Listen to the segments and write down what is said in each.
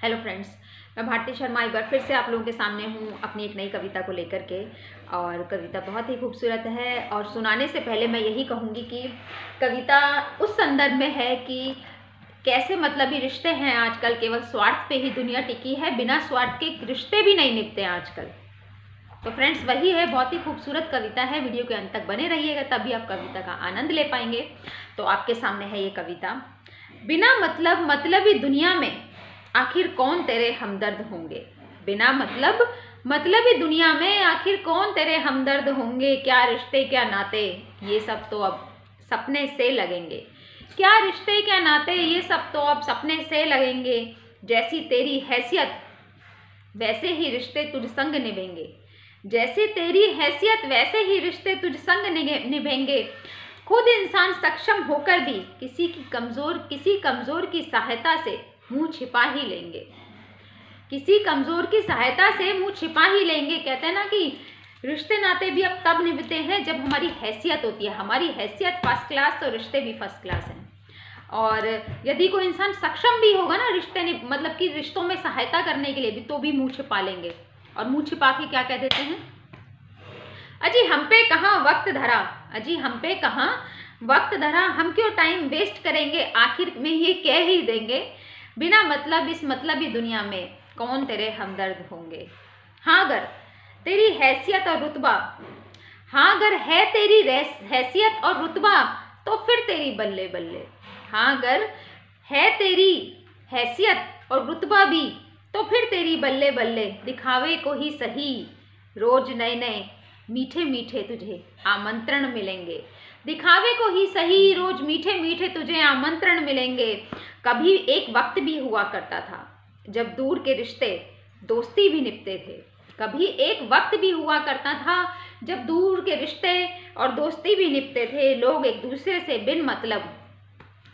Hello friends, मैं भारती शर्मा एक बार फिर से आप लोगों के सामने हूँ अपनी एक नई कविता को लेकर के। और कविता बहुत ही खूबसूरत है और सुनाने से पहले मैं यही कहूँगी कि कविता उस संदर्भ में है कि कैसे मतलबी रिश्ते हैं आजकल, केवल स्वार्थ पे ही दुनिया टिकी है, बिना स्वार्थ के रिश्ते भी नहीं निभते आजकल। तो फ्रेंड्स वही है, बहुत ही खूबसूरत कविता है। वीडियो के अंत तक बने रहिएगा तभी आप कविता का आनंद ले पाएंगे। तो आपके सामने है ये कविता। बिना मतलब मतलबी दुनिया में आखिर कौन तेरे हमदर्द होंगे। बिना मतलबी दुनिया में आखिर कौन तेरे हमदर्द होंगे। क्या रिश्ते क्या नाते ये सब तो अब सपने से लगेंगे। क्या रिश्ते क्या नाते ये सब तो अब सपने से लगेंगे। जैसी तेरी हैसियत वैसे ही रिश्ते तुझ संग निभेंगे। जैसी तेरी हैसियत वैसे ही रिश्ते तुझ संग निभेंगे। खुद इंसान सक्षम होकर भी किसी कमजोर की सहायता से मुंह छिपा ही लेंगे। किसी कमजोर की सहायता से मुंह छिपा ही लेंगे। कहते हैं ना कि रिश्ते नाते भी अब तब निभते हैं जब हमारी हैसियत होती है। हमारी हैसियत फर्स्ट क्लास तो रिश्ते भी फर्स्ट क्लास हैं। और यदि कोई इंसान सक्षम भी होगा ना मतलब कि रिश्तों में सहायता करने के लिए भी, तो भी मुंह छिपा लेंगे। और मुंह छिपा के क्या कह देते हैं, अजी हम पे कहाँ वक्त धरा, अजी हम पे कहाँ वक्त धरा, हम क्यों टाइम वेस्ट करेंगे, आखिर में ये कह ही देंगे। बिना मतलब इस मतलबी दुनिया में कौन तेरे हमदर्द होंगे। हाँ अगर तेरी हैसियत और रुतबा, हाँ अगर है तेरी हैसियत और रुतबा तो फिर तेरी बल्ले बल्ले। हाँ अगर है तेरी हैसियत और रुतबा भी तो फिर तेरी बल्ले बल्ले। दिखावे को ही सही रोज नए नए मीठे मीठे तुझे आमंत्रण मिलेंगे। दिखावे को ही सही रोज मीठे मीठे तुझे आमंत्रण मिलेंगे। कभी एक वक्त भी हुआ करता था जब दूर के रिश्ते दोस्ती भी निभते थे। कभी एक वक्त भी हुआ करता था जब दूर के रिश्ते और दोस्ती भी निभते थे। लोग एक दूसरे से बिन मतलब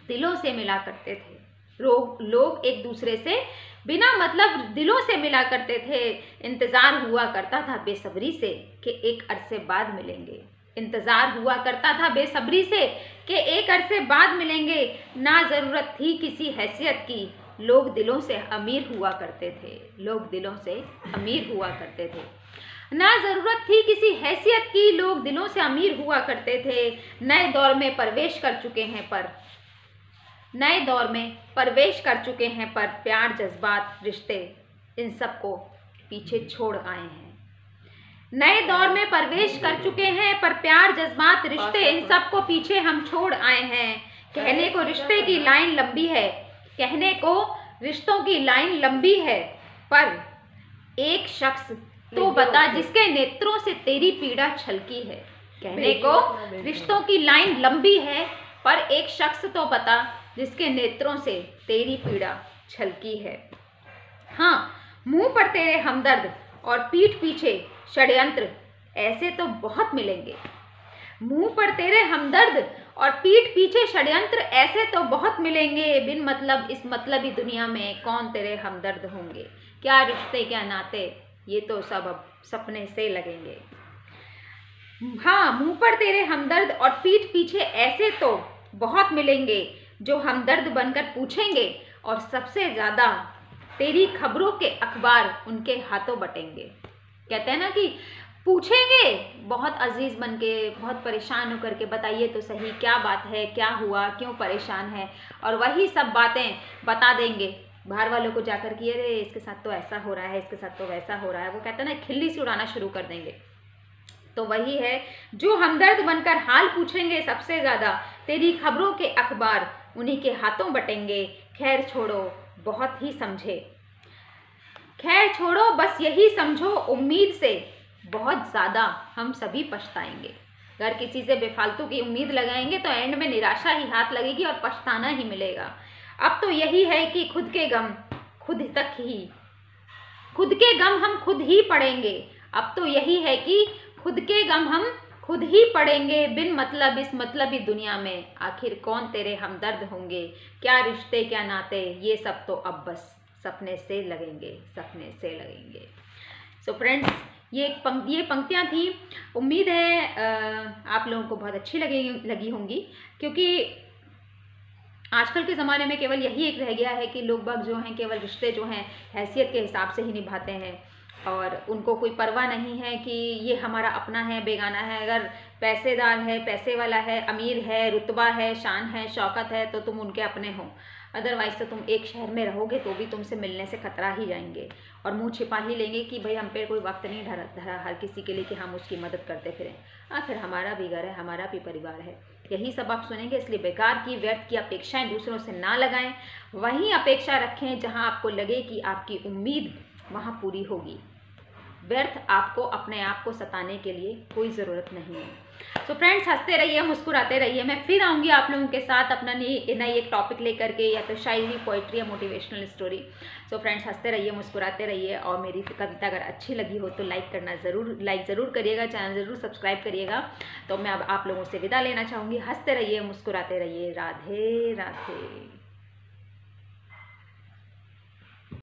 दिलों से मिला करते थे। लोग एक दूसरे से बिना मतलब दिलों से मिला करते थे। इंतजार हुआ करता था बेसब्री से कि एक अरसे बाद मिलेंगे। इंतजार हुआ करता था बेसब्री से कि एक अरसे बाद मिलेंगे। ना जरूरत थी किसी हैसियत की, लोग दिलों से अमीर हुआ करते थे। लोग दिलों से अमीर हुआ करते थे। ना जरूरत थी किसी हैसियत की, लोग दिलों से अमीर हुआ करते थे। नए दौर में प्रवेश कर चुके हैं पर प्यार जज्बात रिश्ते इन सबको पीछे छोड़ आए हैं। नए दौर में प्रवेश कर चुके हैं पर प्यार जज्बात रिश्ते इन सबको पीछे हम छोड़ आए हैं। कहने को रिश्ते की लाइन लंबी है, कहने को रिश्तों की लाइन लंबी है, पर एक शख्स तो बता जिसके नेत्रों से तेरी पीड़ा छलकी है। कहने को रिश्तों की लाइन लंबी है पर एक शख्स तो बता जिसके नेत्रों से तेरी पीड़ा छलकी है। हाँ मुंह पर तेरे हमदर्द और पीठ पीछे षड्यंत्र ऐसे तो बहुत मिलेंगे। मुंह पर तेरे हमदर्द और पीठ पीछे षड्यंत्र ऐसे तो बहुत मिलेंगे। बिन मतलब इस मतलबी दुनिया में कौन तेरे हमदर्द होंगे। क्या रिश्ते क्या नाते ये तो सब अब सपने से लगेंगे। हाँ मुंह पर तेरे हमदर्द और पीठ पीछे ऐसे तो बहुत मिलेंगे जो हमदर्द बनकर पूछेंगे और सबसे ज़्यादा तेरी खबरों के अखबार उनके हाथों बटेंगे। कहते हैं ना कि पूछेंगे बहुत अजीज बन के, बहुत परेशान होकर के, बताइए तो सही क्या बात है, क्या हुआ, क्यों परेशान है। और वही सब बातें बता देंगे बाहर वालों को जाकर कि अरे इसके साथ तो ऐसा हो रहा है, इसके साथ तो वैसा हो रहा है। वो कहते हैं ना खिल्ली से उड़ाना शुरू कर देंगे। तो वही है जो हमदर्द बनकर हाल पूछेंगे सबसे ज़्यादा तेरी खबरों के अखबार उन्हीं के हाथों बटेंगे। खैर छोड़ो बहुत ही समझे, खैर छोड़ो बस यही समझो, उम्मीद से बहुत ज़्यादा हम सभी पछताएंगे। अगर किसी से बेफालतू की उम्मीद लगाएंगे तो एंड में निराशा ही हाथ लगेगी और पछताना ही मिलेगा। अब तो यही है कि खुद के गम हम खुद ही पड़ेंगे। अब तो यही है कि खुद के गम हम खुद ही पड़ेंगे। बिन मतलब इस मतलबी दुनिया में आखिर कौन तेरे हमदर्द होंगे। क्या रिश्ते क्या नाते ये सब तो अब बस सपने से लगेंगे, सपने से लगेंगे। सो फ्रेंड्स ये पंक्तियाँ थी। उम्मीद है आप लोगों को बहुत अच्छी लगी होंगी, क्योंकि आजकल के ज़माने में केवल यही एक रह गया है कि लोग बाग जो हैं केवल रिश्ते जो हैं हैसियत के हिसाब से ही निभाते हैं, और उनको कोई परवाह नहीं है कि ये हमारा अपना है बेगाना है। अगर पैसेदार है, पैसे वाला है, अमीर है, रुतबा है, शान है, शौकत है, तो तुम उनके अपने हो। अदरवाइज़ तो तुम एक शहर में रहोगे तो भी तुमसे मिलने से खतरा ही जाएंगे और मुंह छिपा ही लेंगे कि भाई हम पे कोई वक्त नहीं धरा हर किसी के लिए कि हम उसकी मदद करते फिरें। आखिर हमारा भी घर है, हमारा भी परिवार है। यही सब आप सुनेंगे, इसलिए बेकार की व्यर्थ की अपेक्षाएं दूसरों से ना लगाएं। वहीं अपेक्षा रखें जहां आपको लगे कि आपकी उम्मीद वहां पूरी होगी। व्यर्थ आपको अपने आप को सताने के लिए कोई ज़रूरत नहीं है। सो फ्रेंड्स, हंसते रहिए, मुस्कुराते रहिए। मैं फिर आऊँगी आप लोगों के साथ अपना नई एक टॉपिक लेकर के, या तो शायरी, पोइट्री या मोटिवेशनल स्टोरी। सो फ्रेंड्स, हंसते रहिए, मुस्कुराते रहिए, और मेरी कविता अगर अच्छी लगी हो तो लाइक ज़रूर करिएगा, चैनल ज़रूर सब्सक्राइब करिएगा। तो मैं अब आप लोगों से विदा लेना चाहूँगी। हंसते रहिए, मुस्कुराते रहिए। राधे राधे।